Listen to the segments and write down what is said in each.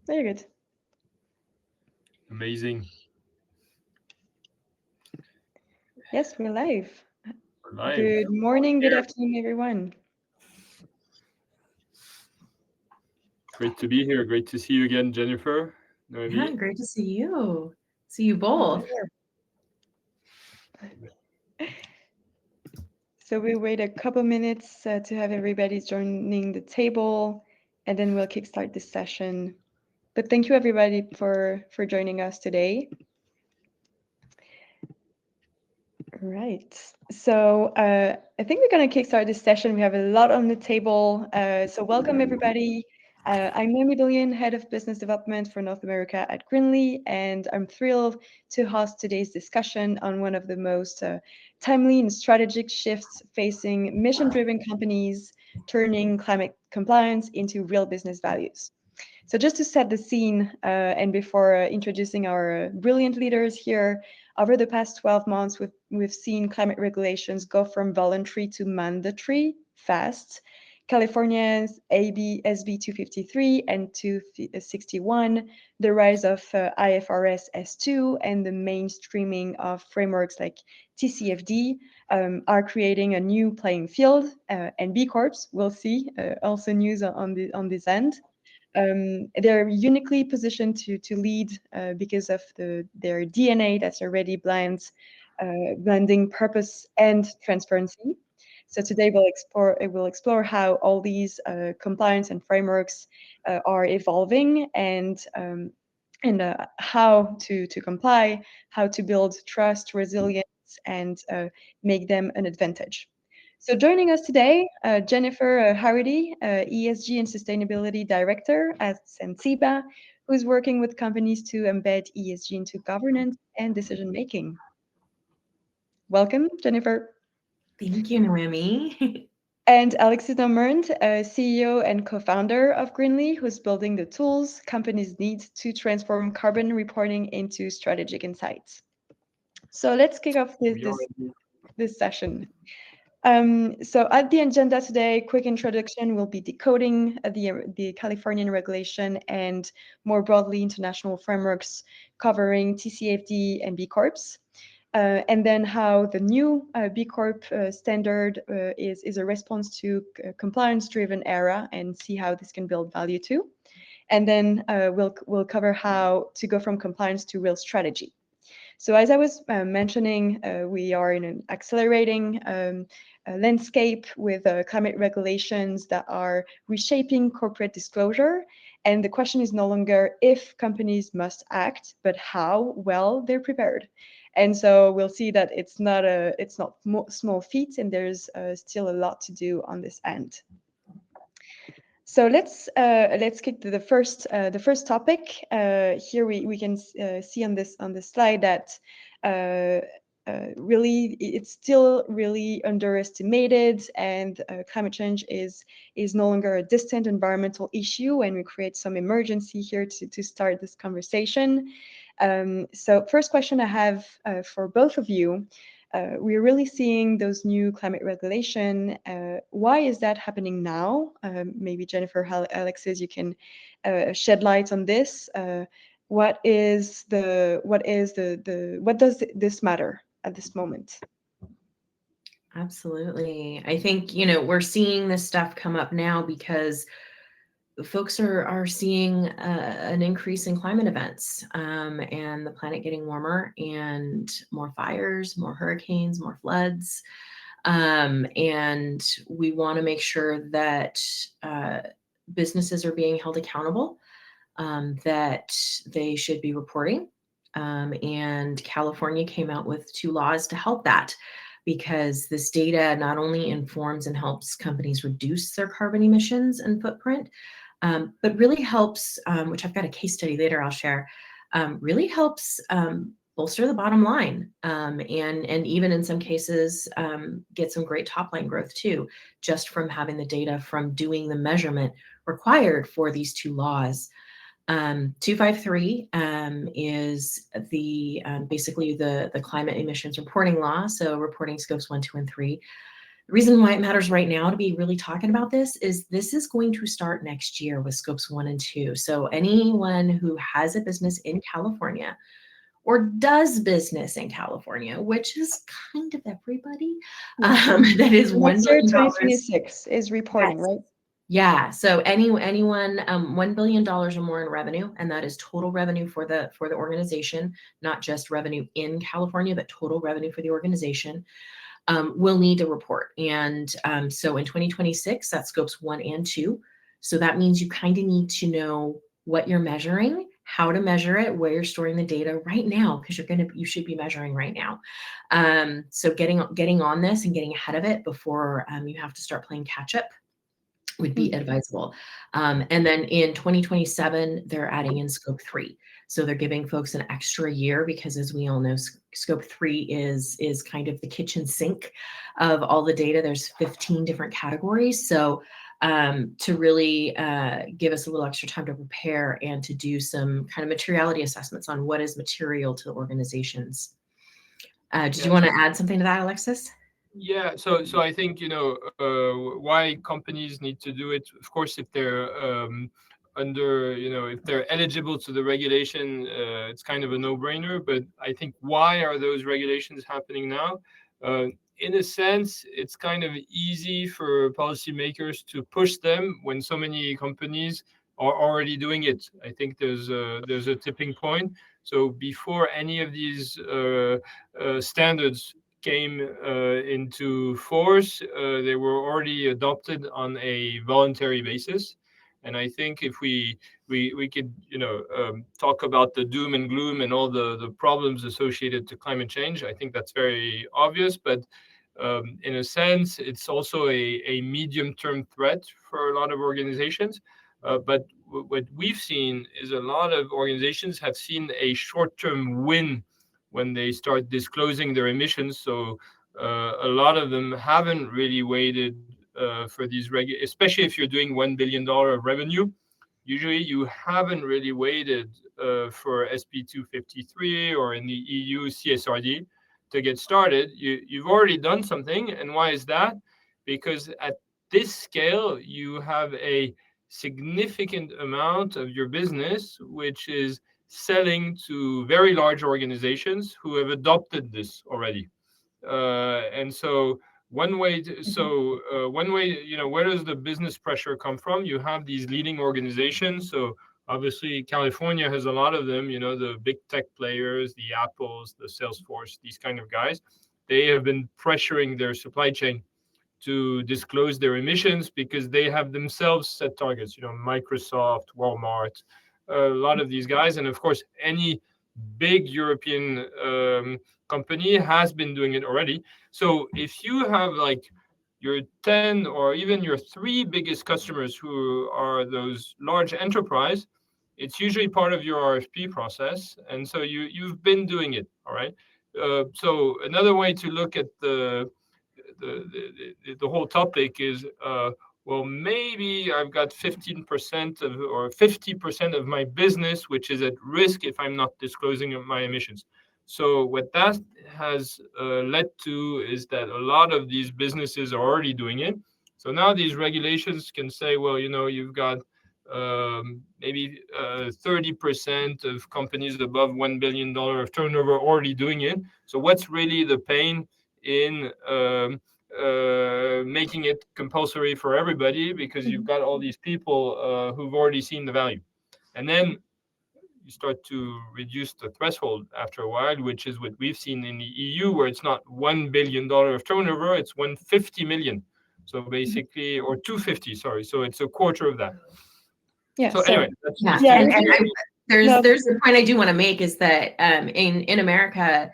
Very good. Amazing. Yes, we're live. We're live. Good morning, good afternoon, everyone. Great to be here. Great to see you again, Jennifer, Yeah, Noemie. great to see you. See you Oh, both. sure. So we'll wait a couple minutes to have everybody joining the table, and then we'll kickstart this session. But thank you, everybody, for joining us today. Right. So I think we're going to kickstart this session. We have a lot on the table. So welcome, everybody. I'm Noemie Billion, Head of Business Development for North America at Greenly, and I'm thrilled to host today's discussion on one of the most timely and strategic shifts facing mission-driven companies, turning climate compliance into real business values. So just to set the scene, and before introducing our brilliant leaders here, over the past 12 months, we've seen climate regulations go from voluntary to mandatory fast. California's AB SB 253 and 261, the rise of IFRS S2, and the mainstreaming of frameworks like TCFD are creating a new playing field. And B Corps, we'll see, also news on this end. They're uniquely positioned to lead because of their DNA that's already blending purpose and transparency. So today we'll explore how all these compliance and frameworks are evolving and how to comply, how to build trust, resilience, and make them an advantage. So joining us today, Jennifer Harity, ESG and Sustainability Director at Sensiba, who's working with companies to embed ESG into governance and decision making. Welcome, Jennifer. Thank you, Noemi. And Alexis Normand, CEO and co-founder of Greenly, who's building the tools companies need to transform carbon reporting into strategic insights. So let's kick off this session. So at the agenda today, quick introduction, will be decoding the Californian regulation and more broadly international frameworks covering TCFD and B Corps. And then how the new B Corp standard is a response to compliance-driven era, and see how this can build value too. And then we'll cover how to go from compliance to real strategy. So as I was mentioning, we are in an accelerating landscape with climate regulations that are reshaping corporate disclosure. And the question is no longer if companies must act, but how well they're prepared. And so we'll see that it's not small feats, and there's still a lot to do on this end. So let's kick to the first topic. Here we can see on this slide that really it's still really underestimated, and climate change is no longer a distant environmental issue, and we create some emergency here to start this conversation. So first question I have for both of you. We're really seeing those new climate regulation. Why is that happening now? Maybe Jennifer, Alexis, you can shed light on this. What does this matter at this moment? Absolutely. I think, we're seeing this stuff come up now because folks are seeing an increase in climate events, and the planet getting warmer and more fires, more hurricanes, more floods. And we want to make sure that businesses are being held accountable, that they should be reporting. And California came out with 2 laws to help that, because this data not only informs and helps companies reduce their carbon emissions and footprint, but really helps, which I've got a case study later I'll share, really helps bolster the bottom line, and even in some cases get some great top line growth too, just from having the data from doing the measurement required for these 2 laws. 253 is the basically the climate emissions reporting law, so reporting scopes 1, 2, and 3. The reason why it matters right now to be really talking about this is going to start next year with scopes 1 and 2. So anyone who has a business in California or does business in California, which is kind of everybody, that is Next $1 year, billion. 2026 is reporting, Yes. right? Yeah. So anyone $1 billion or more in revenue, and that is total revenue for the organization, not just revenue in California, but total revenue for the organization, will need to report. And so in 2026, that's scopes 1 and 2. So that means you kind of need to know what you're measuring, how to measure it, where you're storing the data right now, because you should be measuring right now. So getting on this and getting ahead of it before you have to start playing catch up would be advisable. And then in 2027, they're adding in scope 3. So they're giving folks an extra year because, as we all know, scope 3 is kind of the kitchen sink of all the data. There's 15 different categories. So to really give us a little extra time to prepare and to do some kind of materiality assessments on what is material to the organizations. Did you want to add something to that, Alexis? Yeah, so I think, why companies need to do it. Of course, if they're if they're eligible to the regulation, it's kind of a no-brainer. But I think, why are those regulations happening now? In a sense, it's kind of easy for policymakers to push them when so many companies are already doing it. I think there's a tipping point. So before any of these standards came into force, they were already adopted on a voluntary basis. And I think if we could talk about the doom and gloom and all the problems associated to climate change, I think that's very obvious. But in a sense, it's also a medium-term threat for a lot of organizations. But what we've seen is a lot of organizations have seen a short-term win when they start disclosing their emissions. So a lot of them haven't really waited for these especially if you're doing $1 billion of revenue. Usually you haven't really waited for SP 253 or in the EU CSRD to get started. You've already done something. And why is that? Because at this scale, you have a significant amount of your business, which is selling to very large organizations who have adopted this already. And so one way, where does the business pressure come from? You have these leading organizations. So obviously, California has a lot of them, the big tech players, the Apples, the Salesforce, these kind of guys. They have been pressuring their supply chain to disclose their emissions because they have themselves set targets, Microsoft, Walmart, a lot of these guys. And of course, any big European company has been doing it already. So if you have like your 10 or even your 3 biggest customers who are those large enterprise, it's usually part of your RFP process. And so you've been doing it, all right? So another way to look at the whole topic is, well, maybe I've got 15% of or 50% of my business which is at risk if I'm not disclosing my emissions. So what that has led to is that a lot of these businesses are already doing it. So now these regulations can say, well, you've got maybe 30% of companies above $1 billion of turnover already doing it. So what's really the pain in making it compulsory for everybody, because you've got all these people who've already seen the value. And then you start to reduce the threshold after a while, which is what we've seen in the EU, where it's not $1 billion of turnover, it's 150 million. So basically, or 250, sorry. So it's a quarter of that. Yeah. So anyway, there's a point I do want to make is that in America,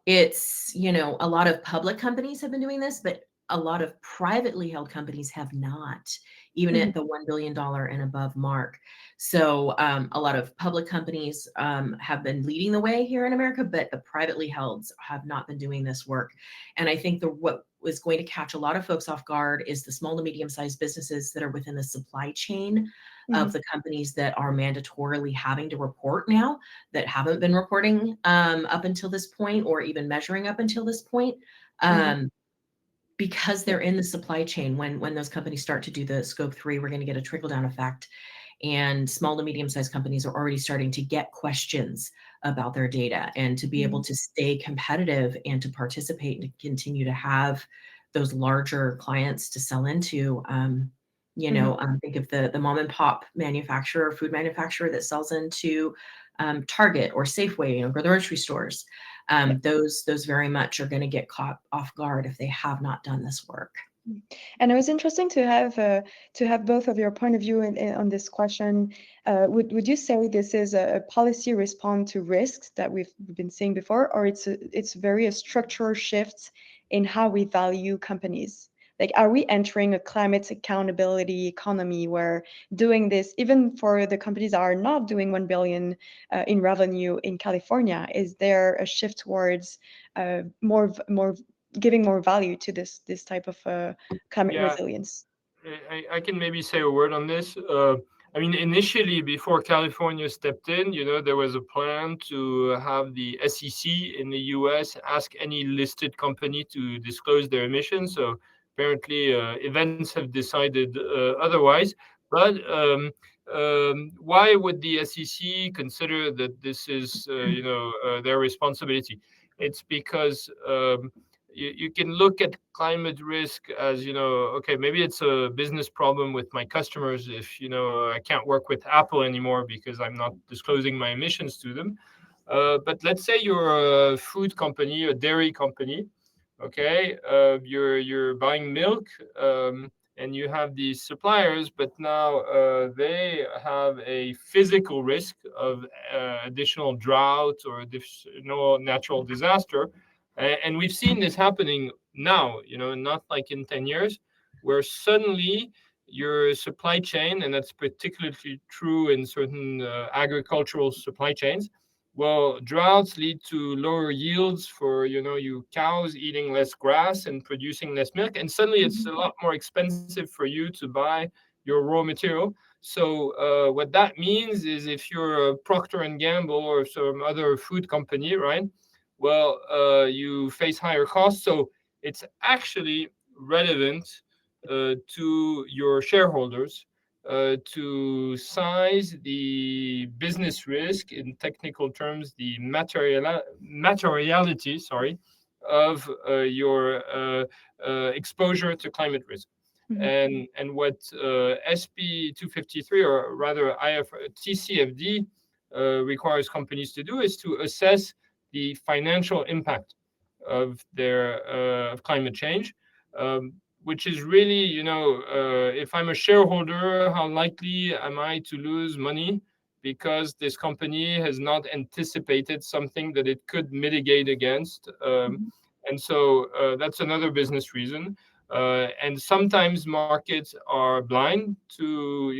it's, a lot of public companies have been doing this, but a lot of privately held companies have not, even at the $1 billion and above mark. So a lot of public companies have been leading the way here in America, but the privately held have not been doing this work. And I think what is going to catch a lot of folks off guard is the small to medium-sized businesses that are within the supply chain of the companies that are mandatorily having to report now, that haven't been reporting up until this point, or even measuring up until this point. because they're in the supply chain, when those companies start to do the scope 3, we're going to get a trickle-down effect. And small to medium-sized companies are already starting to get questions about their data, and to be able to stay competitive and to participate and to continue to have those larger clients to sell into. Think of the mom and pop manufacturer, food manufacturer that sells into Target or Safeway, or grocery stores. Those very much are going to get caught off guard if they have not done this work. And it was interesting to have both of your point of view on this question. Would you say this is a policy response to risks that we've been seeing before, or it's very a structural shift in how we value companies? Like, are we entering a climate accountability economy where doing this, even for the companies that are not doing 1 billion in revenue in California, is there a shift towards more giving more value to this type of climate resilience? I can maybe say a word on this. I mean, initially, before California stepped in, there was a plan to have the SEC in the US ask any listed company to disclose their emissions. So apparently, events have decided otherwise. But why would the SEC consider that this is, their responsibility? It's because you can look at climate risk as, okay, maybe it's a business problem with my customers if, I can't work with Apple anymore because I'm not disclosing my emissions to them. But let's say you're a food company, a dairy company, okay? You're buying milk, and you have these suppliers, but now they have a physical risk of additional drought or natural disaster. And we've seen this happening now, not like in 10 years, where suddenly your supply chain, and that's particularly true in certain agricultural supply chains, well, droughts lead to lower yields for, you cows eating less grass and producing less milk. And suddenly it's a lot more expensive for you to buy your raw material. So what that means is if you're a Procter and Gamble or some other food company, right? Well, you face higher costs. So it's actually relevant to your shareholders to size the business risk, in technical terms, the materiality, of your exposure to climate risk. And what SP 253, or rather TCFD, requires companies to do is to assess the financial impact of their of climate change, which is really, if I'm a shareholder, how likely am I to lose money because this company has not anticipated something that it could mitigate against. And so that's another business reason. And sometimes markets are blind to,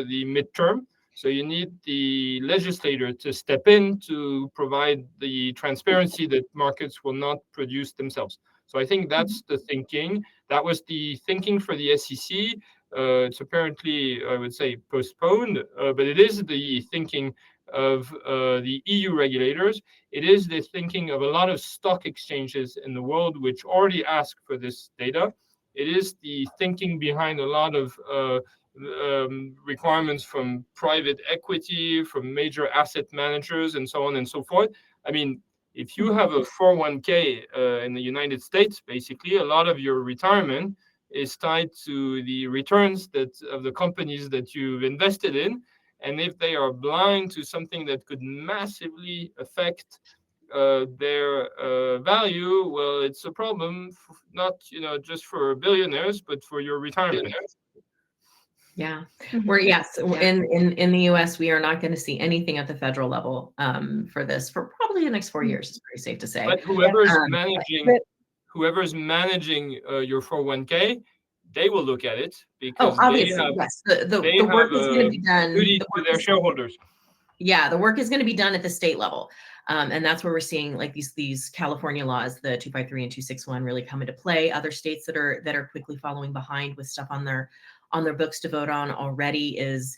the midterm. So you need the legislator to step in to provide the transparency that markets will not produce themselves. So I think that's the thinking. That was the thinking for the SEC. It's apparently, I would say, postponed, but it is the thinking of the EU regulators. It is the thinking of a lot of stock exchanges in the world which already ask for this data. It is the thinking behind a lot of requirements from private equity, from major asset managers, and so on and so forth. I mean, if you have a 401k in the United States, basically, a lot of your retirement is tied to the returns of the companies that you've invested in. And if they are blind to something that could massively affect their value, well, it's a problem, not just for billionaires, but for your retirement. Yeah, in the US, we are not going to see anything at the federal level for this for probably the next 4 years. It's pretty safe to say. But whoever's managing your 401k, they will look at it because obviously, yes. The work is going to be done. Duty to their shareholders. Yeah, the work is going to be done at the state level. And that's where we're seeing like these California laws, the 253 and 261, really come into play. Other states that are quickly following behind with stuff on their books to vote on already is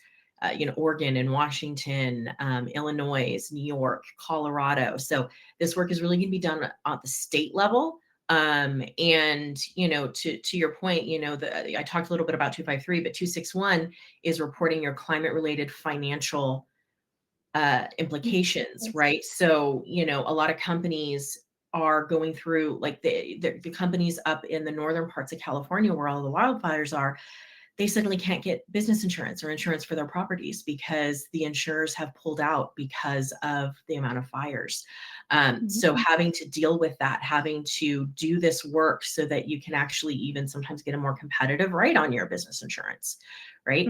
Oregon and Washington, Illinois, New York, Colorado. So this work is really going to be done at the state level. And, to your point, I talked a little bit about 253, but 261 is reporting your climate related financial implications, Yes. right? So, a lot of companies are going through, like the companies up in the northern parts of California where all the wildfires are, they suddenly can't get business insurance or insurance for their properties because the insurers have pulled out because of the amount of fires. So having to deal with that, having to do this work so that you can actually even sometimes get a more competitive rate on your business insurance, right?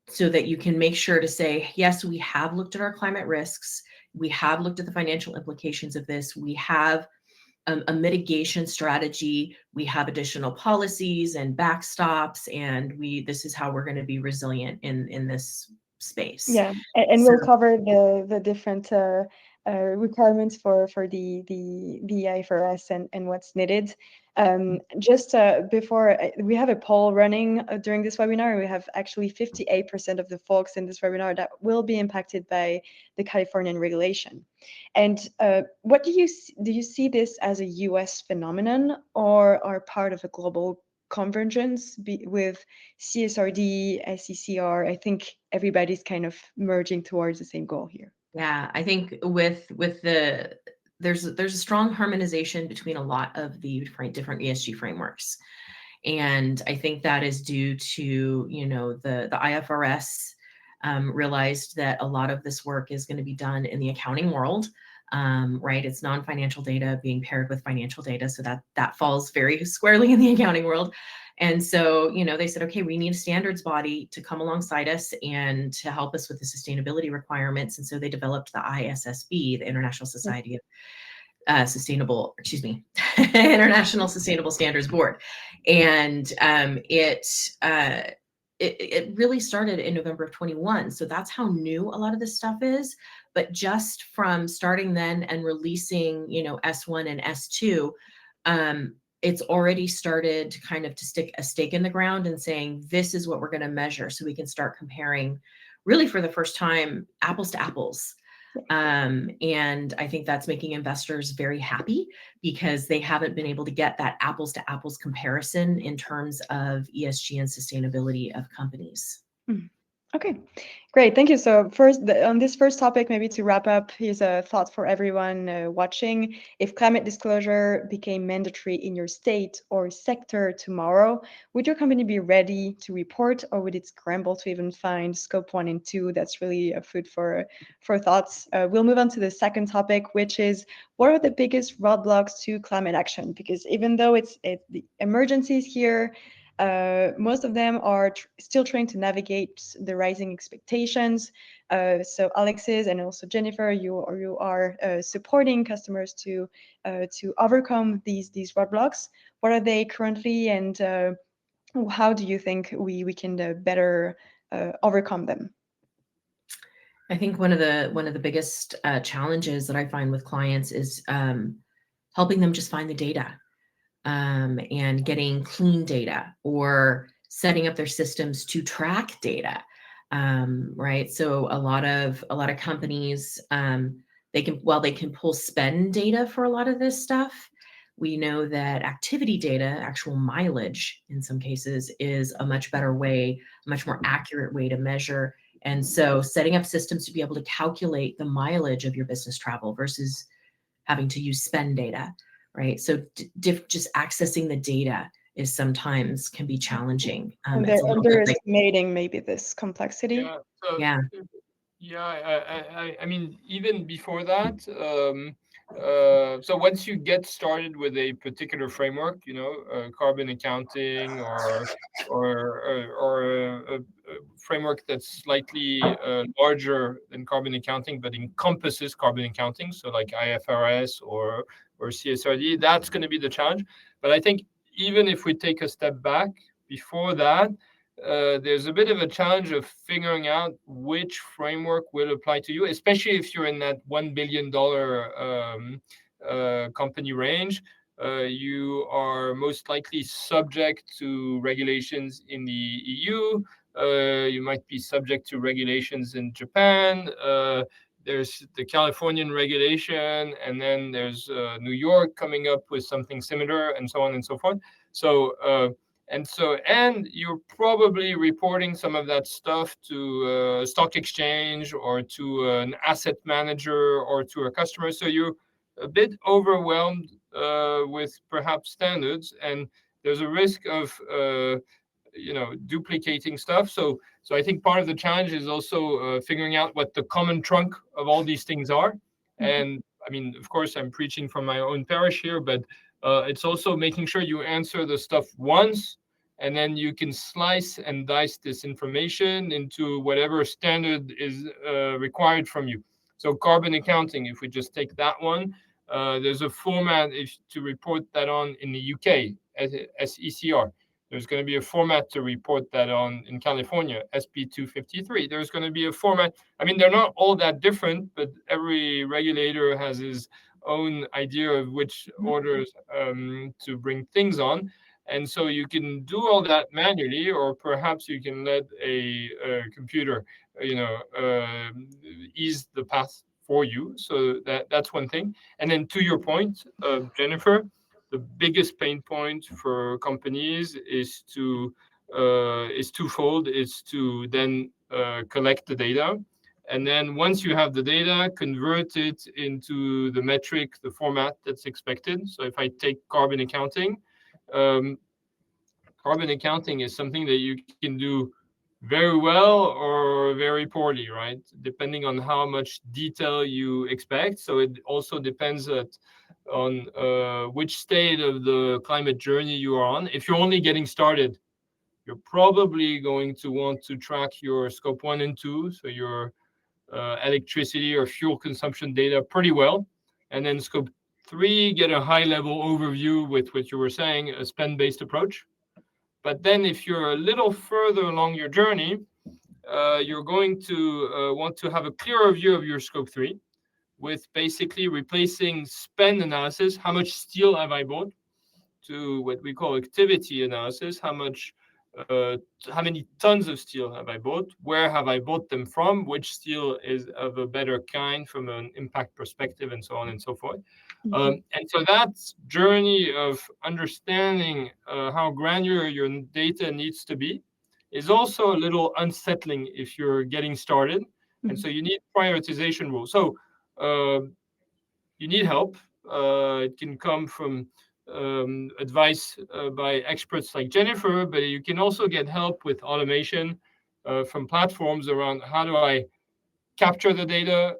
So that you can make sure to say, yes, we have looked at our climate risks. We have looked at the financial implications of this. We have a mitigation strategy. We have additional policies and backstops, and this is how we're going to be resilient in this space. Yeah, and So, we'll cover the different requirements for the IFRS and what's needed. Just before, we have a poll running during this webinar. We have actually 58% of the folks in this webinar that will be impacted by the Californian regulation. And what do you see this as a US phenomenon or are part of a global convergence with CSRD, SECR? I think everybody's kind of merging towards the same goal here. yeah, I think with there's a strong harmonization between a lot of the different ESG frameworks. And I think that is due to, the IFRS realized that a lot of this work is going to be done in the accounting world, right? It's non-financial data being paired with financial data. So that falls very squarely in the accounting world. And so, they said, okay, we need a standards body to come alongside us and to help us with the sustainability requirements. And so they developed the ISSB, the International Society of International Sustainable Standards Board. And it really started in November of 21. So that's how new a lot of this stuff is. But just from starting then and releasing, S1 and S2, it's already started to kind of to stick a stake in the ground and saying, this is what we're going to measure. So we can start comparing really for the first time, apples to apples. And I think that's making investors very happy because they haven't been able to get that apples to apples comparison in terms of ESG and sustainability of companies. Okay, great. Thank you. So first, on this first topic, maybe to wrap up, here's a thought for everyone watching. If climate disclosure became mandatory in your state or sector tomorrow, would your company be ready to report, or would it scramble to even find scope 1 and 2? That's really a food for thoughts. We'll move on to the second topic, which is what are the biggest roadblocks to climate action? Because even though it's the emergencies here, most of them are still trying to navigate the rising expectations. So Alexis and also Jennifer, you are supporting customers to overcome these roadblocks. What are they currently, and how do you think we can better overcome them? I think one of the biggest challenges that I find with clients is helping them just find the data. And getting clean data or setting up their systems to track data, right? So a lot of companies, they can pull spend data for a lot of this stuff. We know that activity data, actual mileage in some cases, is a much better way, a much more accurate way to measure. And so setting up systems to be able to calculate the mileage of your business travel versus having to use spend data. Right. So just accessing the data is sometimes can be challenging. And they're underestimating maybe this complexity. Yeah. So, yeah. I mean, even before that, so once you get started with a particular framework, carbon accounting or a framework that's slightly larger than carbon accounting, but encompasses carbon accounting, so like IFRS or CSRD, that's going to be the challenge. But I think even if we take a step back before that, there's a bit of a challenge of figuring out which framework will apply to you, especially if you're in that $1 billion company range. You are most likely subject to regulations in the EU. You might be subject to regulations in Japan. there's the Californian regulation, and then there's New York coming up with something similar, and so on and so forth. And you're probably reporting some of that stuff to a stock exchange or to an asset manager or to a customer. So you're a bit overwhelmed with perhaps standards, and there's a risk of duplicating stuff. So I think part of the challenge is also figuring out what the common trunk of all these things are. And I mean, of course, I'm preaching from my own parish here, but it's also making sure you answer the stuff once, and then you can slice and dice this information into whatever standard is required from you. So carbon accounting, if we just take that one, there's a format to report that on in the UK, SECR. There's going to be a format to report that on in California, SP 253. There's going to be a format. I mean, they're not all that different, but every regulator has his own idea of which orders to bring things on. And so you can do all that manually, or perhaps you can let a computer, ease the path for you. So that's one thing. And then to your point, Jennifer, the biggest pain point for companies is twofold. It's to then collect the data, and then once you have the data, convert it into the metric, the format that's expected. So if I take carbon accounting is something that you can do very well or very poorly, right? Depending on how much detail you expect. So it also depends on which state of the climate journey you are on. If you're only getting started, you're probably going to want to track your scope 1 and 2, so your electricity or fuel consumption data pretty well. And then scope 3, get a high-level overview with what you were saying, a spend-based approach. But then if you're a little further along your journey, you're going to want to have a clearer view of your scope 3 with basically replacing spend analysis, how much steel have I bought, to what we call activity analysis, how many tons of steel have I bought, where have I bought them from, which steel is of a better kind from an impact perspective, and so on and so forth. And so that journey of understanding how granular your data needs to be is also a little unsettling if you're getting started. And so you need prioritization rules. So you need help. It can come from advice by experts like Jennifer, but you can also get help with automation from platforms around how do I capture the data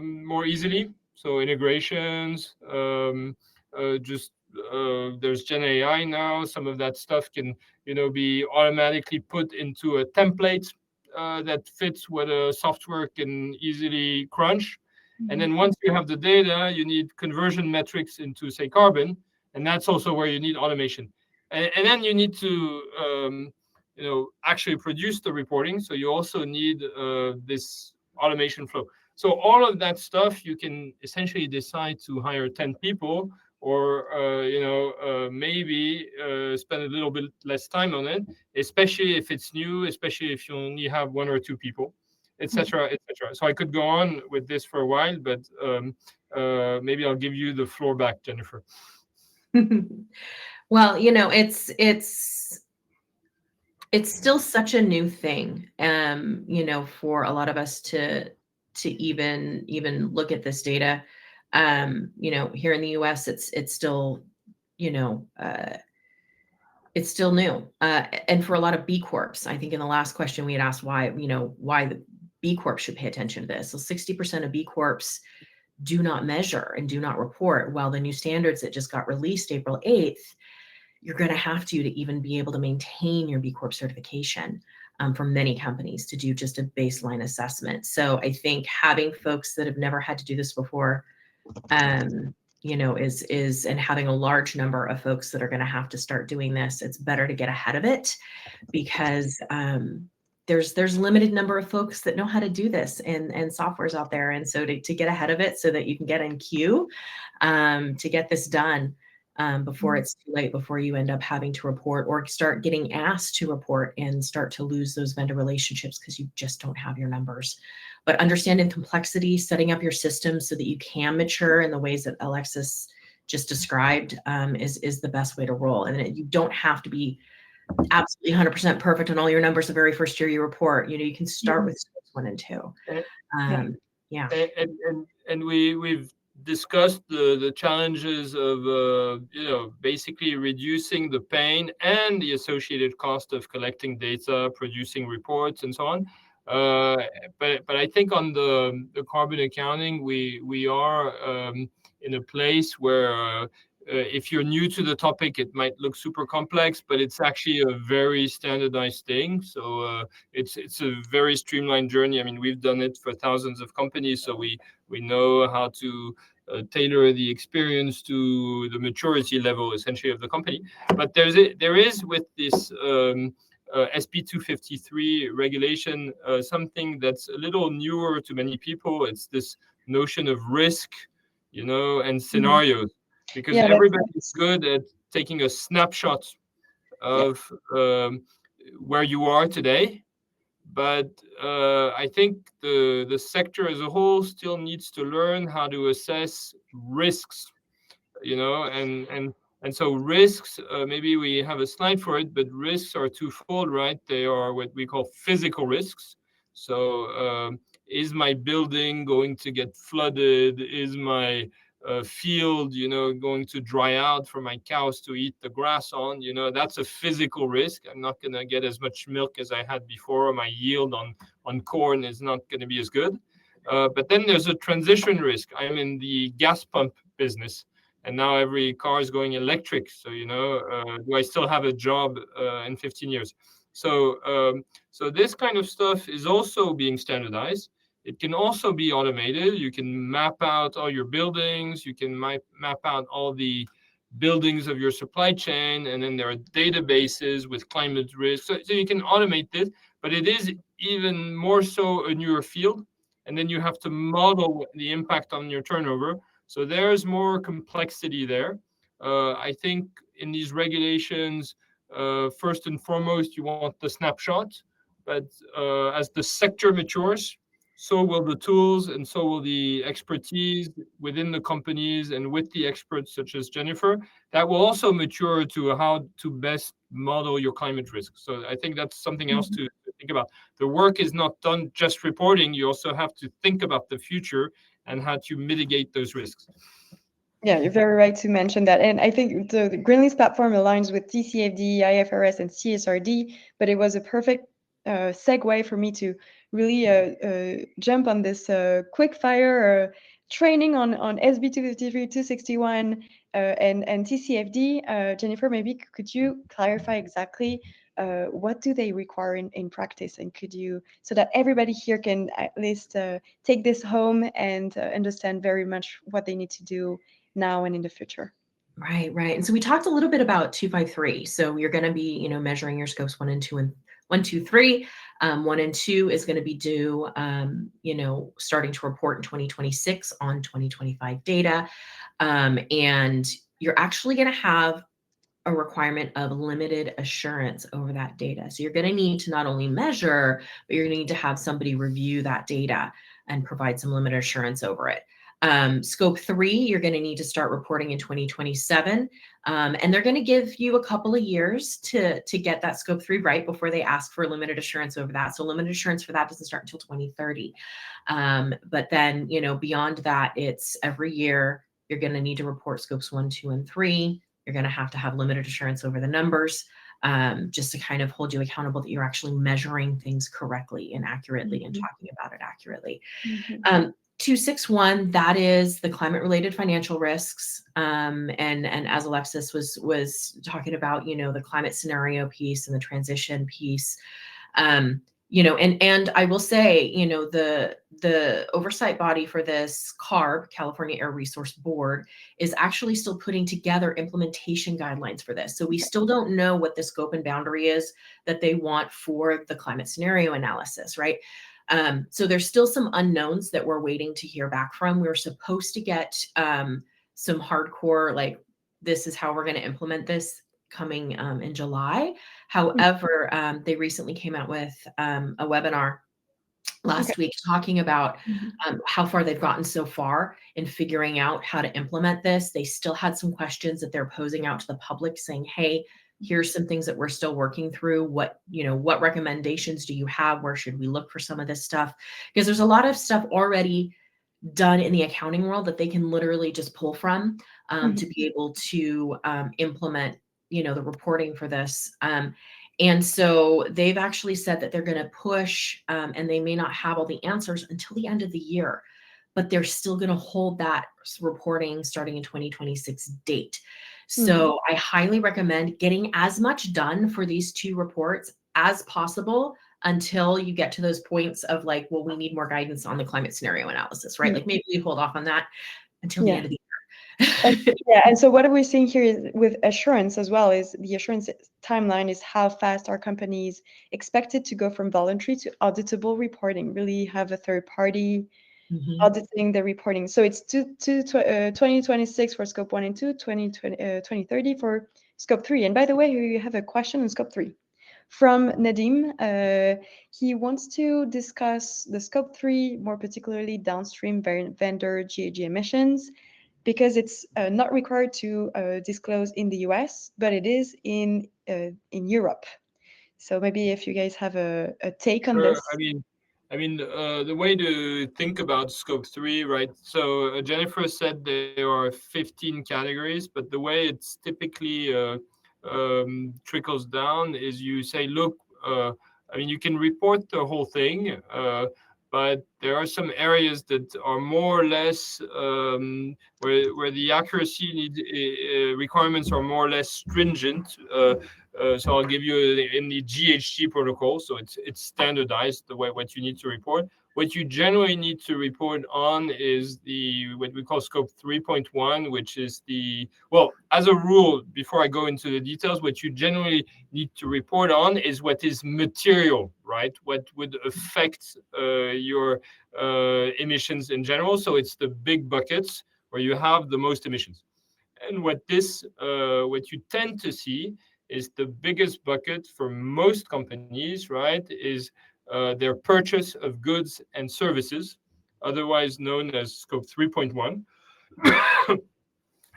more easily. So integrations, there's Gen AI now. Some of that stuff can be automatically put into a template that fits what a software can easily crunch. And then once you have the data, you need conversion metrics into, say, carbon, and that's also where you need automation. And then you need to actually produce the reporting. So you also need this automation flow. So all of that stuff, you can essentially decide to hire 10 people, or maybe spend a little bit less time on it, especially if it's new, especially if you only have 1 or 2 people, etc., etc. So I could go on with this for a while, but maybe I'll give you the floor back, Jennifer. Well, it's still such a new thing, for a lot of us to even look at this data. Here in the US, it's still, it's still new. And for a lot of B Corps, I think in the last question we had asked why the B Corp should pay attention to this. So 60% of B Corps do not measure and do not report. While the new standards that just got released April 8th, you're going to have to even be able to maintain your B Corp certification for many companies to do just a baseline assessment. So I think having folks that have never had to do this before, and having a large number of folks that are going to have to start doing this, it's better to get ahead of it, because there's limited number of folks that know how to do this, and software's out there. And so to get ahead of it so that you can get in queue to get this done, before it's too late, before you end up having to report or start getting asked to report and start to lose those vendor relationships because you just don't have your numbers. But understanding complexity, setting up your systems so that you can mature in the ways that Alexis just described is the best way to roll. And you don't have to be absolutely 100% perfect on all your numbers the very first year you report. You can start with scopes 1 and 2. Yeah. And we've discussed the challenges of basically reducing the pain and the associated cost of collecting data, producing reports, and so on. But I think on the carbon accounting, we are in a place where if you're new to the topic, it might look super complex, but it's actually a very standardized thing. So it's a very streamlined journey. I mean, we've done it for thousands of companies, so we know how to tailor the experience to the maturity level, essentially, of the company. But there is with this SP 253 regulation something that's a little newer to many people. It's this notion of risk, and scenarios. Because everybody's good at taking a snapshot of where you are today. But I think the sector as a whole still needs to learn how to assess risks, and so risks, maybe we have a slide for it, but risks are twofold, right? They are what we call physical risks. So is my building going to get flooded? Is my field, going to dry out for my cows to eat the grass on? That's a physical risk. I'm not going to get as much milk as I had before. My yield on corn is not going to be as good. But then there's a transition risk. I'm in the gas pump business, and now every car is going electric. So, do I still have a job in 15 years? So this kind of stuff is also being standardized. It can also be automated. You can map out all your buildings. You can map out all the buildings of your supply chain, and then there are databases with climate risk. So you can automate this, but it is even more so a newer field. And then you have to model the impact on your turnover. So there's more complexity there. I think in these regulations, first and foremost, you want the snapshot. But as the sector matures, so will the tools and so will the expertise within the companies and with the experts such as Jennifer. That will also mature to how to best model your climate risk. So I think that's something else to think about. The work is not done just reporting. You also have to think about the future and how to mitigate those risks. Yeah, you're very right to mention that. And I think the Greenleaf platform aligns with TCFD, IFRS, and CSRD, but it was a perfect segue for me to really jump on this quick fire training on SB 253, 261, and TCFD. Jennifer, maybe could you clarify exactly what do they require in practice, and could you, so that everybody here can at least take this home and understand very much what they need to do now and in the future. Right. And so we talked a little bit about 253. So you're going to be, measuring your scopes 1 and 2 and 1, 2, 3. 1 and 2 is going to be due, starting to report in 2026 on 2025 data. And you're actually going to have a requirement of limited assurance over that data. So you're going to need to not only measure, but you're going to need to have somebody review that data and provide some limited assurance over it. Scope 3, you're going to need to start reporting in 2027. And they're going to give you a couple of years to get that Scope 3 right before they ask for limited assurance over that. So limited assurance for that doesn't start until 2030. But then, beyond that, it's every year you're going to need to report Scopes 1, 2, and 3. You're going to have limited assurance over the numbers, just to kind of hold you accountable that you're actually measuring things correctly and accurately and talking about it accurately. 261, that is the climate-related financial risks. And as Alexis was talking about, the climate scenario piece and the transition piece. And I will say, the oversight body for this CARB, California Air Resource Board, is actually still putting together implementation guidelines for this. So we still don't know what the scope and boundary is that they want for the climate scenario analysis, right? So there's still some unknowns that we're waiting to hear back from. We were supposed to get some hardcore, this is how we're going to implement this coming in July. However, they recently came out with a webinar last week talking about how far they've gotten so far in figuring out how to implement this. They still had some questions that they're posing out to the public saying, hey, here's some things that we're still working through. What recommendations do you have? Where should we look for some of this stuff? Because there's a lot of stuff already done in the accounting world that they can literally just pull from to be able to implement, the reporting for this. And so they've actually said that they're going to push, and they may not have all the answers until the end of the year, but they're still going to hold that reporting starting in 2026 date. So I highly recommend getting as much done for these 2 reports as possible until you get to those points of like, well, we need more guidance on the climate scenario analysis, right? Like maybe we hold off on that until the end of the year. And so what we're seeing here is with assurance as well, is the assurance timeline is how fast our companies expected to go from voluntary to auditable reporting, really have a third party auditing the reporting. So it's 2026 for scope 1 and 2, 2030 for scope 3. And by the way, we have a question on scope 3 from Nadim. He wants to discuss the scope 3, more particularly downstream vendor GHG emissions, because it's not required to disclose in the US, but it is in Europe. So maybe if you guys have a take on this. I mean, the way to think about scope 3, right? So Jennifer said there are 15 categories, but the way it's typically trickles down is you say, look, you can report the whole thing, but there are some areas that are more or less where the accuracy requirements are more or less stringent. So I'll give you in the GHG protocol. So it's standardized the way what you need to report. What you generally need to report on is what we call scope 3.1, which is as a rule, before I go into the details, what you generally need to report on is what is material, right? What would affect your emissions in general. So it's the big buckets where you have the most emissions. And what you tend to see is the biggest bucket for most companies, right, is their purchase of goods and services, otherwise known as scope 3.1.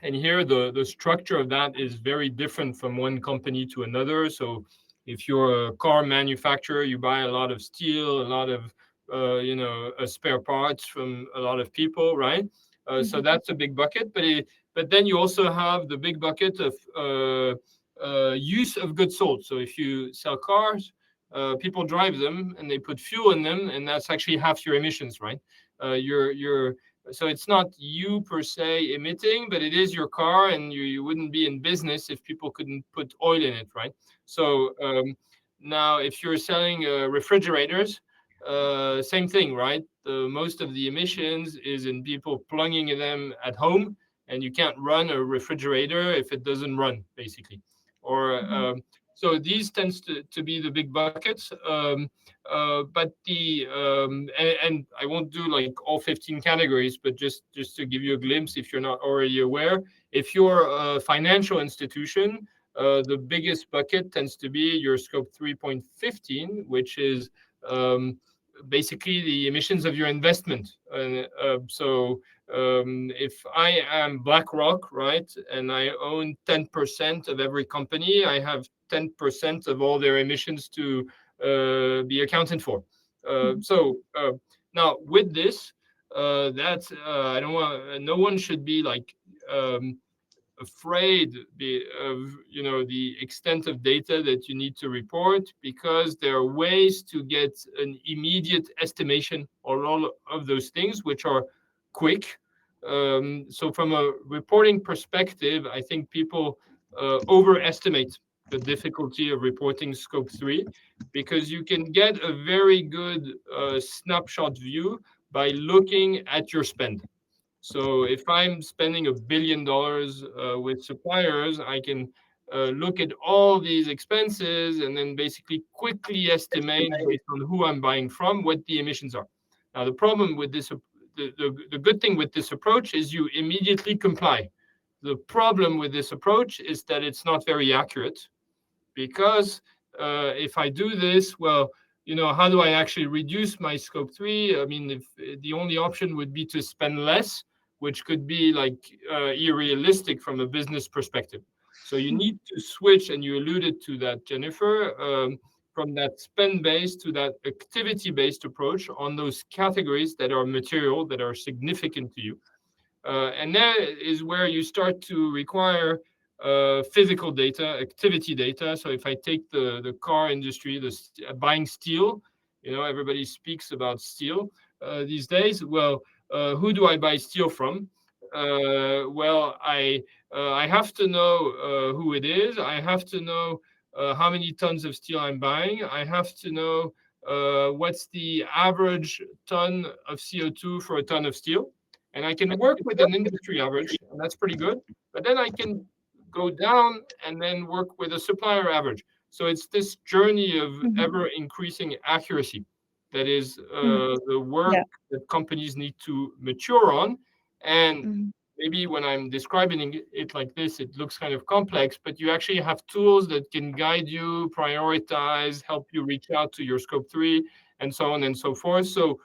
And here the structure of that is very different from one company to another. So if you're a car manufacturer, you buy a lot of steel, a lot of spare parts from a lot of people, right? So that's a big bucket. But then you also have the big bucket of use of goods sold. So if you sell cars, people drive them and they put fuel in them, and that's actually half your emissions, right? So it's not you per se emitting, but it is your car, and you wouldn't be in business if people couldn't put oil in it, right? So now if you're selling refrigerators, same thing, right? Most of the emissions is in people plugging them at home, and you can't run a refrigerator if it doesn't run, basically. Or so these tends to be the big buckets. But and I won't do like all 15 categories, but just to give you a glimpse, if you're not already aware, if you're a financial institution, the biggest bucket tends to be your scope 3.15, which is basically the emissions of your investment. If I am BlackRock, right, and I own 10% of every company, I have 10% of all their emissions to be accounted for. Now with this, that's I don't want. No one should be like afraid of the extent of data that you need to report, because there are ways to get an immediate estimation on all of those things, which are quick. So from a reporting perspective, I think people overestimate the difficulty of reporting scope 3, because you can get a very good snapshot view by looking at your spend. So if I'm spending $1 billion with suppliers, I can look at all these expenses and then basically quickly estimate, based on who I'm buying from, what the emissions are. Now, the problem with this, the good thing with this approach is you immediately comply. The problem with this approach is that it's not very accurate, because if I do this, well, how do I actually reduce my scope 3? I mean, if the only option would be to spend less, which could be like unrealistic from a business perspective. So you need to switch, and you alluded to that, Jennifer, from that spend-based to that activity-based approach on those categories that are material, that are significant to you. And that is where you start to require physical data, activity data. So if I take the car industry, buying steel, everybody speaks about steel these days. Well, who do I buy steel from? Well, I have to know who it is. I have to know how many tons of steel I'm buying. I have to know what's the average ton of CO2 for a ton of steel. And I can work with an industry average, and that's pretty good. But then I can go down and then work with a supplier average. So it's this journey of ever increasing accuracy that is the work that companies need to mature on. And maybe when I'm describing it like this, it looks kind of complex, but you actually have tools that can guide you, prioritize, help you reach out to your scope 3, and so on and so forth. So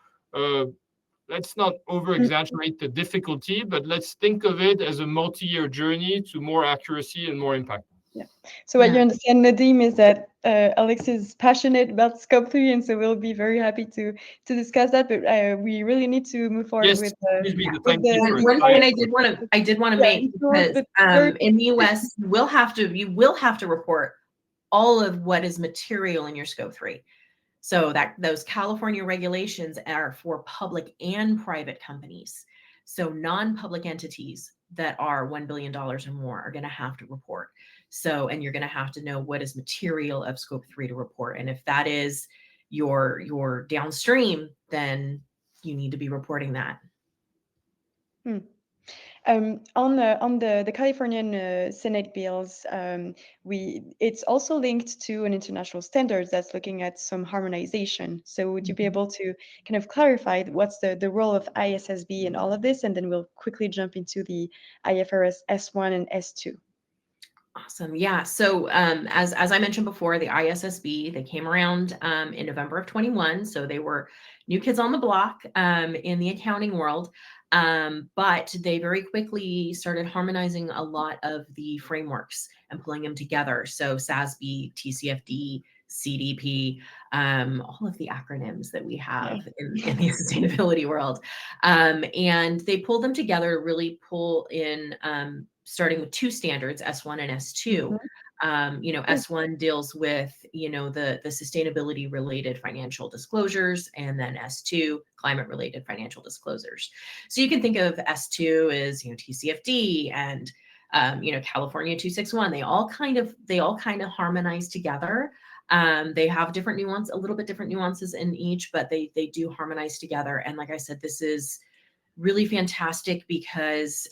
let's not over exaggerate the difficulty, but let's think of it as a multi-year journey to more accuracy and more impact. Yeah. So what you understand, Nadim, is that Alex is passionate about scope 3, and so we'll be very happy to discuss that. But we really need to move forward with please be the one point I did want to make, because in the US you will have to report all of what is material in your scope 3. So that those California regulations are for public and private companies. So non-public entities that are $1 billion or more are going to have to report. So, and you're going to have to know what is material of scope 3 to report. And if that is your downstream, then you need to be reporting that. On the Californian Senate bills, it's also linked to an international standards that's looking at some harmonization. So would you be able to kind of clarify what's the role of ISSB in all of this? And then we'll quickly jump into the IFRS S1 and S2. Awesome. Yeah. So as I mentioned before, the ISSB, they came around in November of 21. So they were new kids on the block in the accounting world. But they very quickly started harmonizing a lot of the frameworks and pulling them together. So SASB, TCFD, CDP, all of the acronyms that we have in the sustainability world. And they pulled them together to really pull in, starting with 2 standards, S1 and S2. S1 deals with, the sustainability related financial disclosures, and then S2, climate related financial disclosures. So you can think of S2 as, TCFD and, California 261. They all kind of harmonize together. They have different nuance, a little bit different nuances in each, but they do harmonize together. And like I said, this is really fantastic because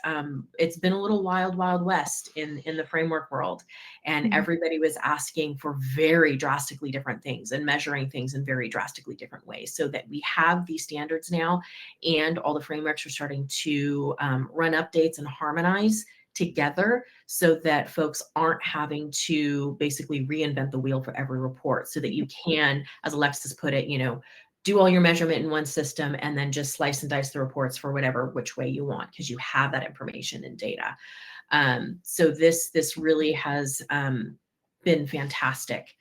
it's been a little wild west in the framework world, and everybody was asking for very drastically different things and measuring things in very drastically different ways. So that we have these standards now, and all the frameworks are starting to run updates and harmonize together, so that folks aren't having to basically reinvent the wheel for every report, so that you can, as Alexis put it, do all your measurement in one system and then just slice and dice the reports for which way you want, because you have that information and data. So this really has been fantastic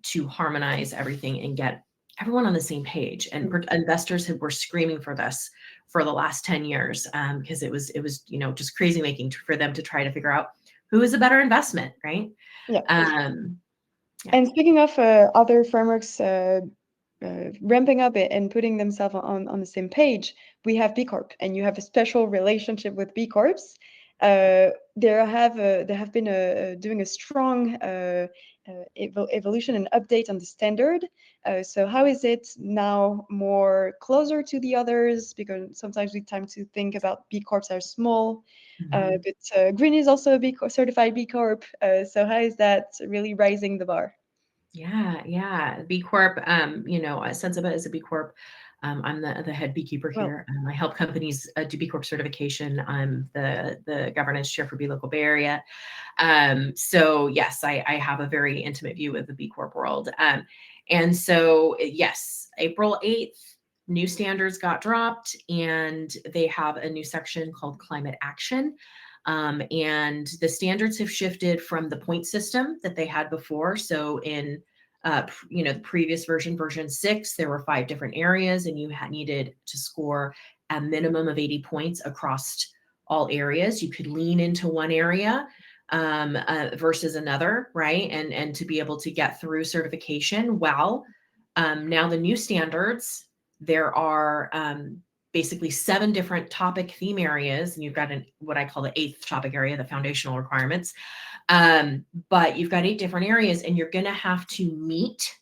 to harmonize everything and get everyone on the same page. And investors were screaming for this for the last 10 years because it was just crazy making for them to try to figure out who is a better investment, right? Yeah. And speaking of other frameworks ramping up it and putting themselves on the same page, we have B Corp, and you have a special relationship with B Corps. They have been doing a strong evolution and update on the standard. So how is it now more closer to the others? Because sometimes we tend to think about B Corps are small, but Green is also a certified B Corp. So how is that really raising the bar? Yeah. B Corp, Sensiba is a B Corp. I'm the head beekeeper Well, here. I help companies do B Corp certification. I'm the governance chair for Bee Local Bay Area. So yes, I have a very intimate view of the B Corp world. And so yes, April 8th, new standards got dropped, and they have a new section called climate action. And the standards have shifted from the point system that they had before. So in the previous version 6, there were 5 different areas, and you needed to score a minimum of 80 points across all areas. You could lean into one area versus another, right? And to be able to get through certification. Well, now the new standards, there are basically 7 different topic theme areas, and you've got what I call the 8th topic area, the foundational requirements. But you've got 8 different areas, and you're going to have to meet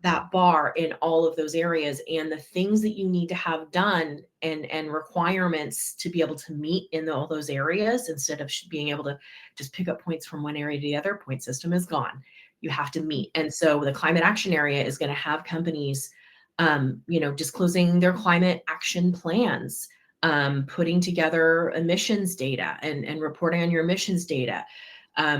that bar in all of those areas, and the things that you need to have done and requirements to be able to meet in all those areas, instead of being able to just pick up points from one area to the other. Point system is gone. You have to meet. And so the climate action area is going to have companies disclosing their climate action plans, putting together emissions data and reporting on your emissions data.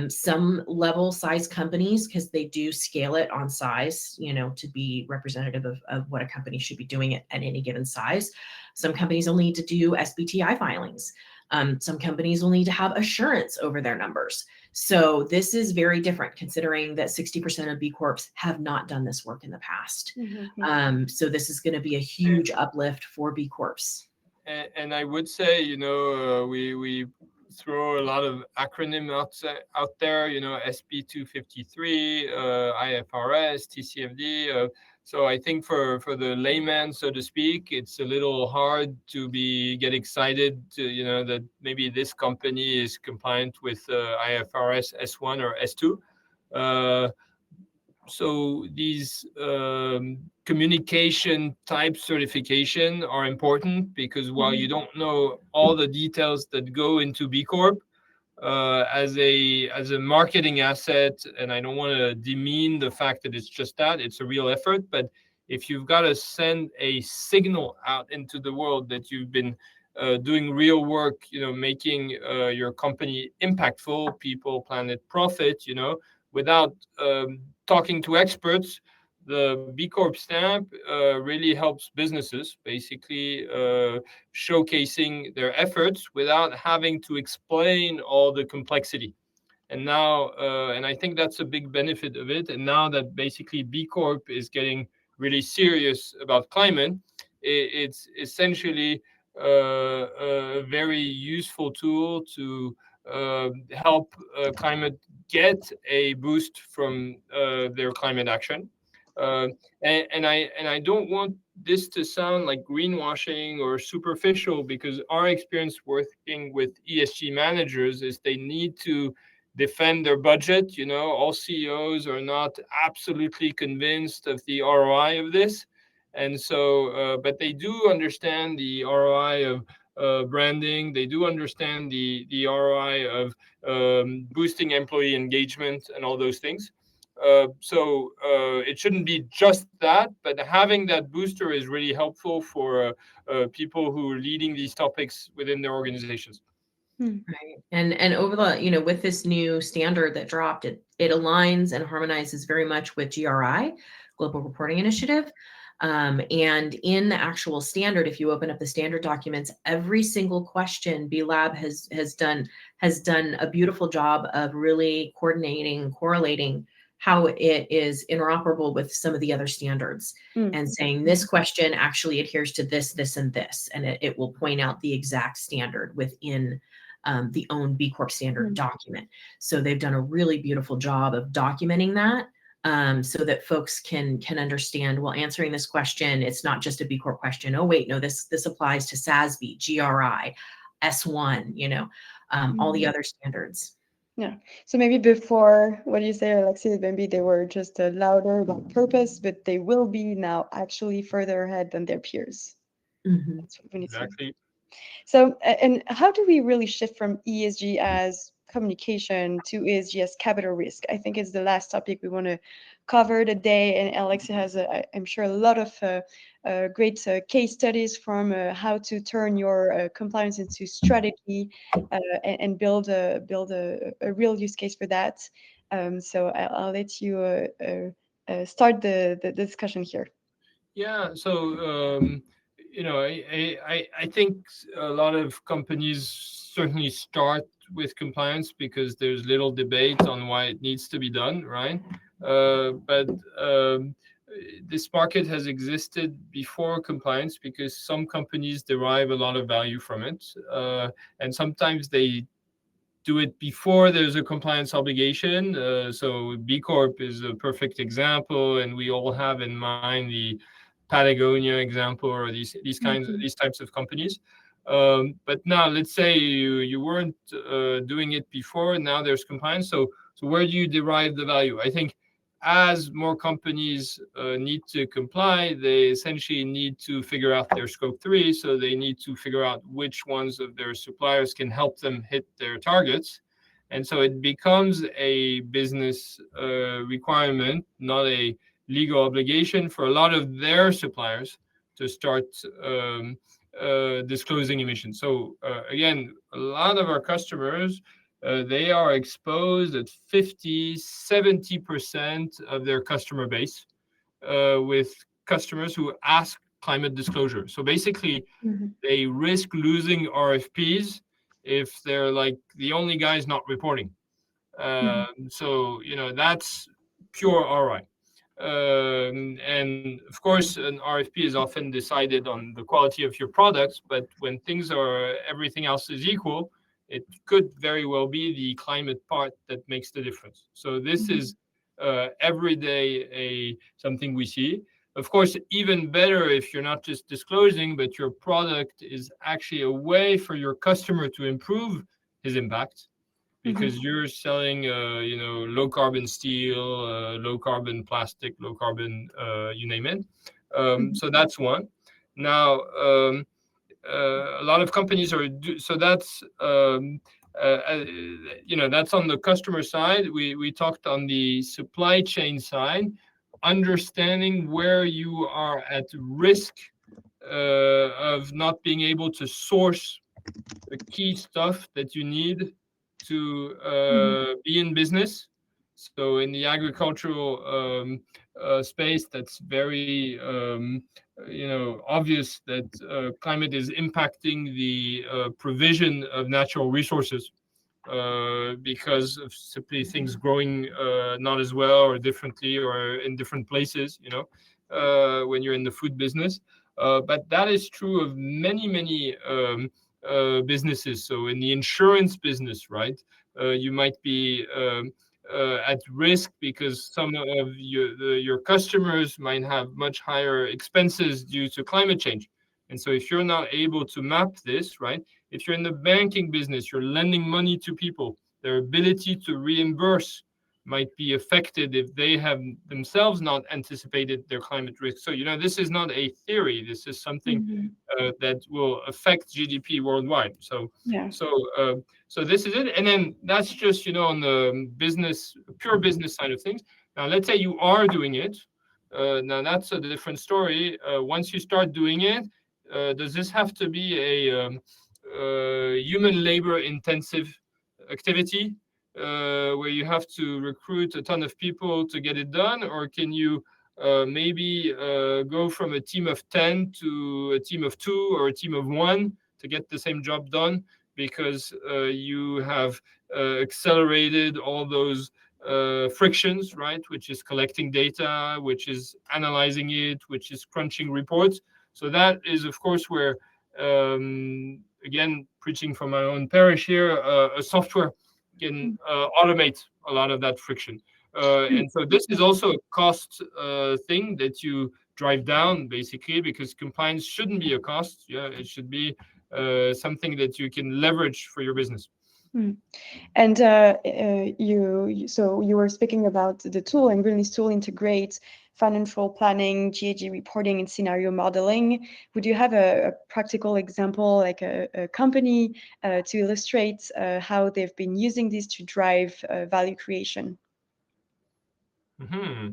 Some level size companies, because they do scale it on size, to be representative of what a company should be doing at any given size. Some companies will need to do SBTI filings. Some companies will need to have assurance over their numbers. So this is very different, considering that 60% of B Corps have not done this work in the past. So this is going to be a huge uplift for B Corps. And I would say, we throw a lot of acronym out there, SP 253, IFRS, TCFD. So I think for the layman, so to speak, it's a little hard to get excited to, that maybe this company is compliant with IFRS S1 or S2. So these communication type certification are important, because while you don't know all the details that go into B Corp, as a marketing asset, and I don't want to demean the fact that it's just that, it's a real effort, but if you've got to send a signal out into the world that you've been doing real work, making your company impactful, people, planet, profit, without talking to experts, the B Corp stamp really helps businesses basically showcasing their efforts without having to explain all the complexity. And now, and I think that's a big benefit of it. And now that basically B Corp is getting really serious about climate, it's essentially a very useful tool to help climate get a boost from their climate action. Uh, and I don't want this to sound like greenwashing or superficial, because our experience working with ESG managers is they need to defend their budget. All CEOs are not absolutely convinced of the ROI of this. And so, but they do understand the ROI of branding. They do understand the ROI of boosting employee engagement and all those things. So it shouldn't be just that, but having that booster is really helpful for people who are leading these topics within their organizations. Right. And over the, with this new standard that dropped, it aligns and harmonizes very much with GRI, Global Reporting Initiative. And in the actual standard, if you open up the standard documents, every single question, B Lab has done a beautiful job of really coordinating, correlating how it is interoperable with some of the other standards, and saying this question actually adheres to this, this, and this, and it will point out the exact standard within the own B Corp standard document. So they've done a really beautiful job of documenting that, so that folks can understand, well, answering this question, it's not just a B Corp question. Oh, wait, no, this applies to SASB, GRI, S1, all the other standards. Yeah. So maybe before, what do you say, Alexis? Maybe they were just louder about purpose, but they will be now actually further ahead than their peers. That's what we need to. Exactly. So, and how do we really shift from ESG as communication to ESG as capital risk. I think it's the last topic we want to cover today. And Alex has, I'm sure, a lot of great case studies from how to turn your compliance into strategy and build a real use case for that. So I'll let you start the discussion here. Yeah, so I think a lot of companies certainly start with compliance because there's little debate on why it needs to be done, right? But this market has existed before compliance because some companies derive a lot of value from it, and sometimes they do it before there's a compliance obligation. So B Corp is a perfect example, and we all have in mind the Patagonia example or these types of companies. But now let's say you weren't doing it before, and now there's compliance. So where do you derive the value? I think as more companies need to comply, they essentially need to figure out their scope 3. So they need to figure out which ones of their suppliers can help them hit their targets. And so it becomes a business requirement, not a legal obligation for a lot of their suppliers to start disclosing emissions. So again, a lot of our customers, they are exposed at 50-70% of their customer base with customers who ask climate disclosure. So basically, they risk losing RFPs if they're like the only guys not reporting. So, that's pure ROI. And of course, an RFP is often decided on the quality of your products, but when everything else is equal, it could very well be the climate part that makes the difference. So this is every day something we see. Of course, even better if you're not just disclosing, but your product is actually a way for your customer to improve his impact, because you're selling, low carbon steel, low carbon plastic, low carbon, you name it. So that's one. Now, a lot of companies so that's that's on the customer side. We talked on the supply chain side, understanding where you are at risk of not being able to source the key stuff that you need to be in business. So in the agricultural space, that's very obvious that climate is impacting the provision of natural resources because of simply things growing not as well or differently or in different places, when you're in the food business. But that is true of many businesses. So in the insurance business, right, you might be at risk because some of your customers might have much higher expenses due to climate change. And so if you're not able to map this, right, if you're in the banking business, you're lending money to people, their ability to reimburse might be affected if they have themselves not anticipated their climate risk. So, this is not a theory. This is something that will affect GDP worldwide. So this is it. And then that's just, on the pure business side of things. Now, let's say you are doing it. Now, that's a different story. Once you start doing it, does this have to be a human labor intensive activity where you have to recruit a ton of people to get it done? Or can you maybe go from a team of 10 to a team of 2 or a team of 1 to get the same job done because you have accelerated all those frictions, right? Which is collecting data, which is analyzing it, which is crunching reports. So that is, of course, where, again, preaching from my own parish here, a software can automate a lot of that friction. And so this is also a cost thing that you drive down, basically, because compliance shouldn't be a cost. Yeah, it should be something that you can leverage for your business. And you were speaking about the tool, and Greenleaf's tool integrates financial planning, GHG reporting, and scenario modeling. Would you have a practical example, like a company, to illustrate how they've been using this to drive value creation? Hmm.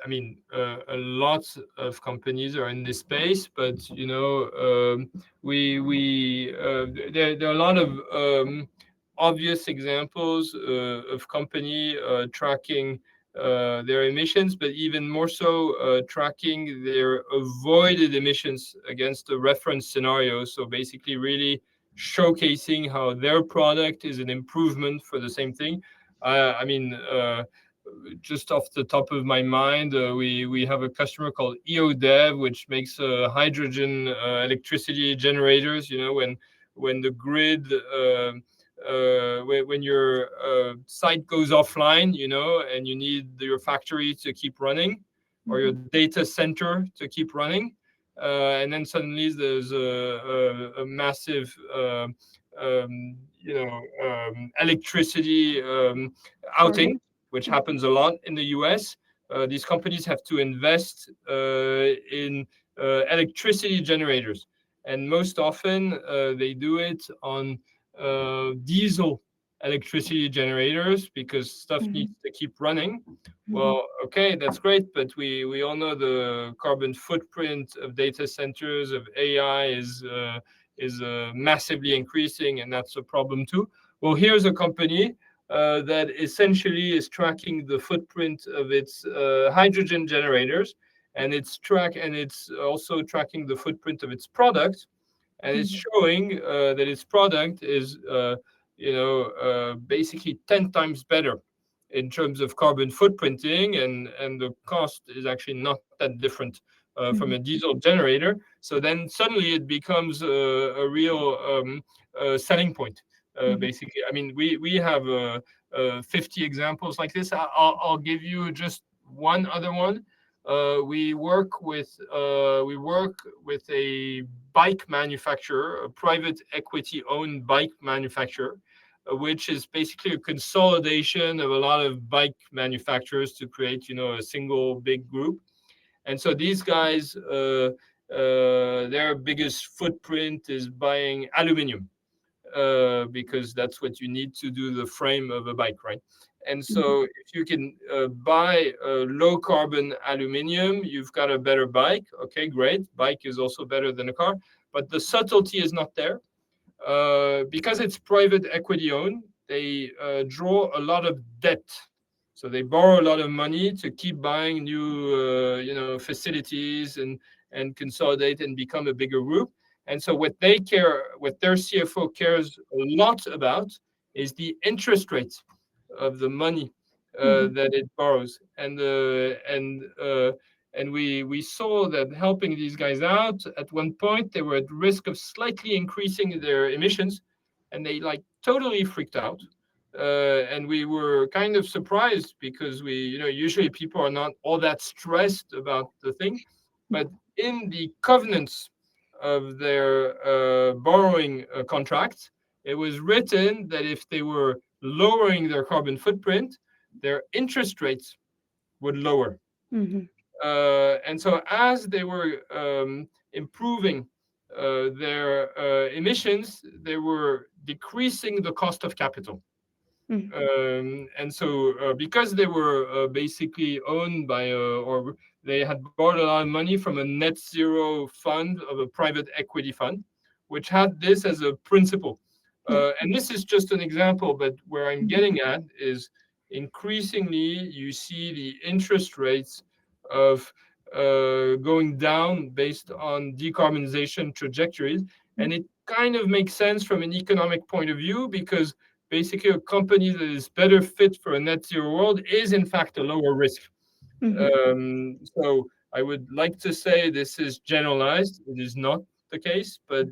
I mean, a lot of companies are in this space, but there are a lot of obvious examples of company tracking their emissions, but even more so tracking their avoided emissions against a reference scenario. So basically, really showcasing how their product is an improvement for the same thing. I mean. Just off the top of my mind, we have a customer called EODev, which makes hydrogen electricity generators. When the grid, when your site goes offline, and you need your factory to keep running, or your data center to keep running, and then suddenly there's a massive electricity outing, which happens a lot in the US. These companies have to invest in electricity generators. And most often they do it on diesel electricity generators because stuff needs to keep running. Well, okay, that's great, but we all know the carbon footprint of data centers, of AI is massively increasing, and that's a problem too. Well, here's a company that essentially is tracking the footprint of its hydrogen generators, and it's also tracking the footprint of its product, and it's showing that its product is basically 10 times better in terms of carbon footprinting, and the cost is actually not that different from a diesel generator. So then suddenly it becomes a real selling point. Basically, I mean, we have 50 examples like this. I'll give you just one other one. We work with a bike manufacturer, a private equity-owned bike manufacturer, which is basically a consolidation of a lot of bike manufacturers to create, a single big group. And so these guys, their biggest footprint is buying aluminium, because that's what you need to do the frame of a bike, right? And so if you can buy low carbon aluminium, you've got a better bike. Okay, great. Bike is also better than a car, but the subtlety is not there. Because it's private equity owned, they draw a lot of debt. So they borrow a lot of money to keep buying new, facilities and consolidate and become a bigger group. And so what their CFO cares a lot about is the interest rate of the money that it borrows. And we saw that helping these guys out, at one point they were at risk of slightly increasing their emissions, and they totally freaked out. And we were kind of surprised because usually people are not all that stressed about the thing, but in the covenants of their borrowing contract, it was written that if they were lowering their carbon footprint, their interest rates would lower. And so as they were improving their emissions, they were decreasing the cost of capital. And so because they were basically owned by or they had borrowed a lot of money from a net zero fund of a private equity fund, which had this as a principle. And this is just an example, but where I'm getting at is increasingly you see the interest rates of going down based on decarbonization trajectories. And it kind of makes sense from an economic point of view, because basically a company that is better fit for a net zero world is in fact a lower risk. So I would like to say this is generalized. It is not the case, but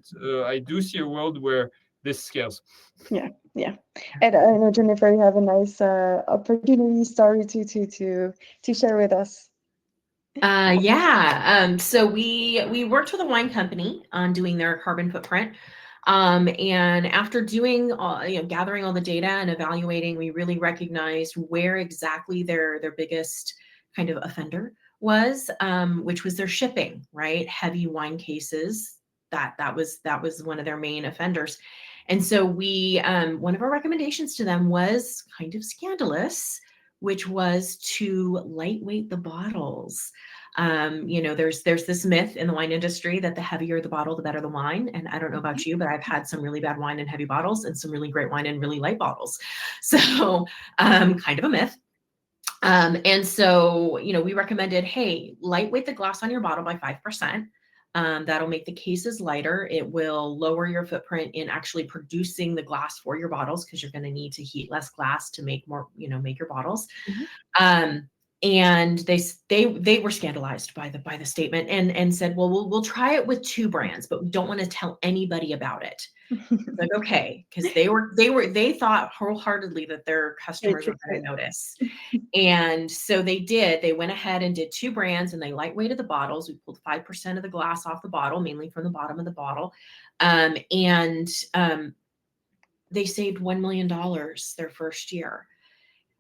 I do see a world where this scales. Yeah. And I know, Jennifer, you have a nice opportunity story to share with us. So we worked with a wine company on doing their carbon footprint. And after doing gathering all the data and evaluating, we really recognized where exactly their biggest kind of offender was, which was their shipping, right? Heavy wine cases. That was one of their main offenders. And so we, one of our recommendations to them was kind of scandalous, which was to lightweight the bottles. There's this myth in the wine industry that the heavier the bottle, the better the wine. And I don't know about you, but I've had some really bad wine in heavy bottles and some really great wine in really light bottles. So kind of a myth. And so, we recommended, hey, lightweight the glass on your bottle by 5%. That'll make the cases lighter. It will lower your footprint in actually producing the glass for your bottles, because you're going to need to heat less glass to make more, make your bottles. And they were scandalized by the statement and said, well, we'll try it with 2 brands, but we don't want to tell anybody about it. Like, okay, because they thought wholeheartedly that their customers were going to notice. And so they did. They went ahead and did 2 brands, and they lightweighted the bottles. We pulled 5% of the glass off the bottle, mainly from the bottom of the bottle. They saved $1 million their first year.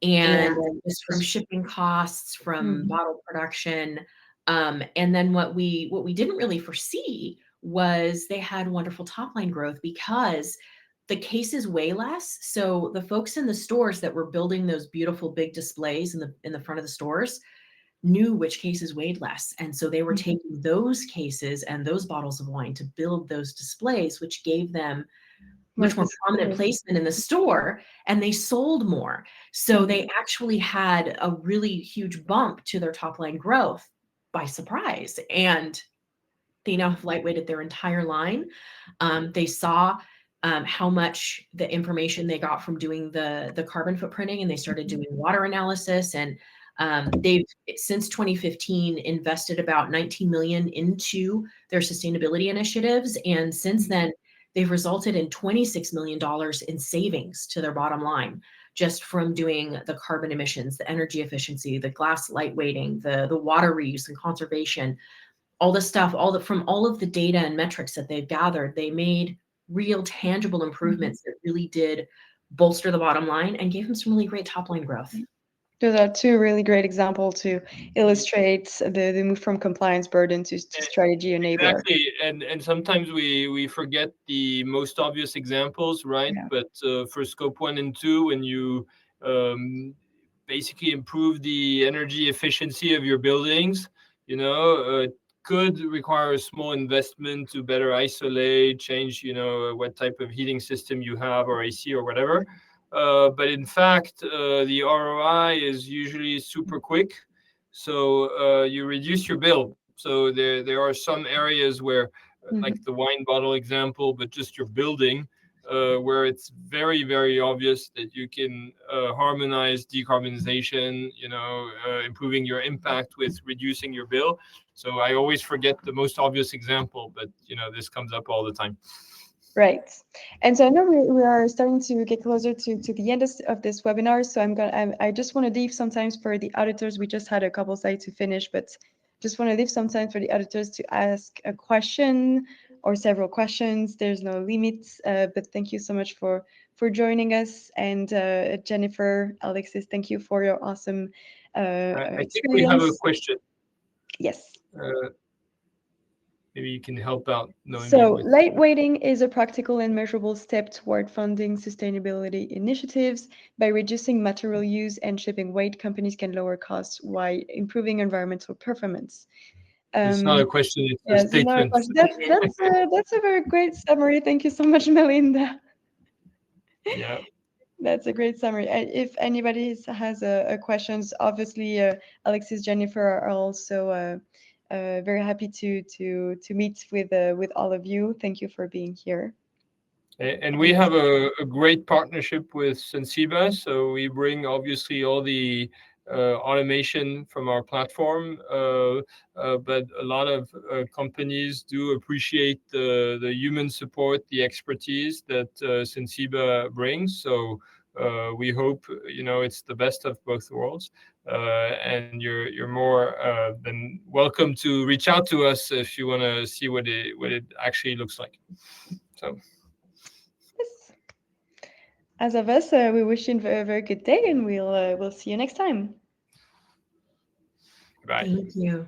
And just from shipping costs, from bottle production. And then what we didn't really foresee was they had wonderful top line growth, because the cases weigh less. So the folks in the stores that were building those beautiful big displays in the front of the stores knew which cases weighed less. And so they were taking those cases and those bottles of wine to build those displays, which gave them much more prominent placement in the store, and they sold more. So they actually had a really huge bump to their top line growth by surprise. And they now have lightweighted their entire line. They saw how much the information they got from doing the carbon footprinting, and they started doing water analysis. And they've, since 2015, invested about 19 million into their sustainability initiatives. And since then, they've resulted in $26 million in savings to their bottom line, just from doing the carbon emissions, the energy efficiency, the glass lightweighting, the water reuse and conservation, all this stuff, from all of the data and metrics that they've gathered. They made real tangible improvements that really did bolster the bottom line and gave them some really great top line growth. Those are 2 really great examples to illustrate the move from compliance burden to strategy enabler. Exactly, and sometimes we forget the most obvious examples, right? Yeah. But for scope 1 and 2, when you basically improve the energy efficiency of your buildings, could require a small investment to better isolate, change, what type of heating system you have, or AC or whatever. But in fact, the ROI is usually super quick. So you reduce your bill. So there are some areas where, like the wine bottle example, but just your building, where it's very, very obvious that you can harmonize decarbonization, improving your impact with reducing your bill. So I always forget the most obvious example, but this comes up all the time. Right. And so I know we are starting to get closer to the end of this webinar. So I just want to leave some time for the auditors. We just had a couple slides to finish, but just want to leave some time for the auditors to ask a question or several questions. There's no limits, but thank you so much for joining us. And Jennifer, Alexis, thank you for your awesome I experience. think we have a question. Yes. Maybe you can help out, Noemie. So lightweighting is a practical and measurable step toward funding sustainability initiatives. By reducing material use and shipping weight, companies can lower costs while improving environmental performance. It's not a question, it's a statement. That's a very great summary. Thank you so much, Melinda. Yeah. That's a great summary. If anybody has questions, obviously Alexis, Jennifer are also very happy to meet with all of you. Thank you for being here. And we have a great partnership with Sensiba. So we bring obviously all the automation from our platform, but a lot of companies do appreciate the human support, the expertise that Sensiba brings. So we hope it's the best of both worlds, and you're more than welcome to reach out to us if you want to see what it actually looks like. So. Yes. As of us, we wish you a very good day, and we'll see you next time. Bye. Thank you.